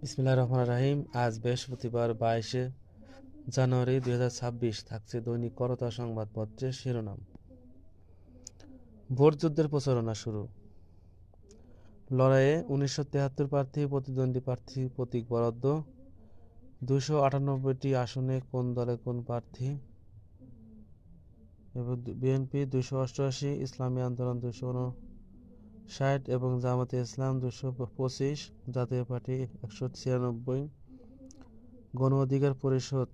বিসমিল্লাহির রহমানির রহিম। আজ বৃহস্পতিবার 22শে জানুয়ারি 2026। থাকছে দৈনিক করতোয়া সংবাদপত্রের শিরোনাম। ভোটযুদ্ধের প্রচারণা শুরু। লড়াইয়ে 1973 প্রার্থী, প্রতিদ্বন্দ্বী প্রার্থী, প্রতীক বরাদ্দ। 298টি আসনে কোন দলে কোন প্রার্থী। বিএনপি 288, ইসলামী আন্দোলন 259 এবং জামায়াতে ইসলাম 225, জাতীয় পার্টি 196, গণ অধিকার পরিষদ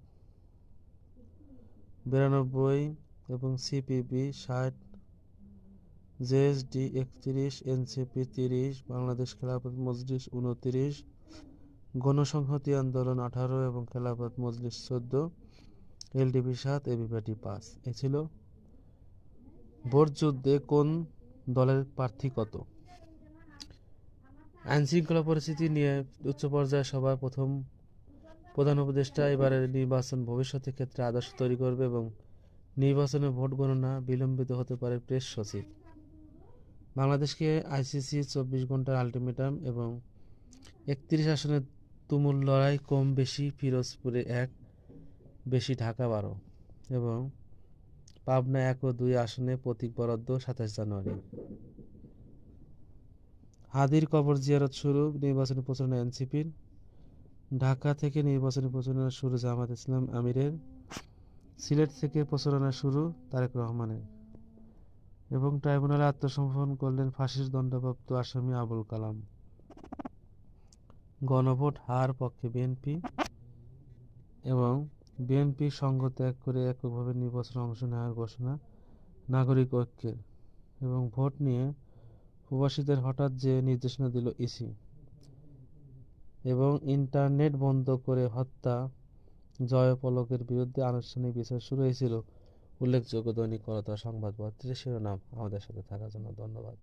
92 এবং CPB 60, JSD 31, NCP 30, Bangladesh Khelafat Majlis 29, গণসংহতি আন্দোলন 18 এবং খেলাফত মজলিস 14, এলডিপি 7, এবিভিপি 5। এ ছিল ভোটযুদ্ধে কোন দলের প্রার্থী কত। আইনশৃঙ্খলা পরিস্থিতি নিয়ে উচ্চ পর্যায়ের সভায় প্রধান উপদেষ্টা এবারের নির্বাচন ভবিষ্যতের ক্ষেত্রে আদর্শ তৈরি করবে এবং নির্বাচনে ভোট গণনা বিলম্বিত হতে পারে। প্রেস সচিব। বাংলাদেশকে আইসিসি 24 ঘন্টার আলটিমেটাম এবং 31 আসনের তুমুল লড়াই। কম বেশি পিরোজপুরে 1, বেশি ঢাকা 12 এবং পাবনা 1 ও 2 আসনে প্রতীক বরাদ্দ 27 জানুয়ারি। হাদির কবর জিয়ারত শুরু। নির্বাচনী প্রচারণা এনসিপির। ঢাকা থেকে নির্বাচনী প্রচারণা শুরু জামায়াত ইসলাম আমিরের। সিলেট থেকে প্রচারণা শুরু তারেক রহমানের। এবং ট্রাইব্যুনালে আত্মসমর্পণ করলেন ফাঁসির দণ্ডপ্রাপ্ত আসামি আবুল কালাম। গণভোট হার পক্ষে বিএনপি এবং বিএনপি সঙ্গ ত্যাগ করে এককভাবে নির্বাচনে অংশ নেওয়ার ঘোষণা নাগরিক ঐক্যের। এবং ভোট নিয়ে প্রবাসীদের হঠাৎ যে নির্দেশনা দিল ইসি। এবং ইন্টারনেট বন্ধ করে হত্যা জয়পলকের বিরুদ্ধে আনুষ্ঠানিক বিচার শুরু হয়েছিল। উল্লেখযোগ্য দৈনিক করতোয়া সংবাদপত্রের শিরোনাম। আমাদের সাথে থাকার জন্য ধন্যবাদ।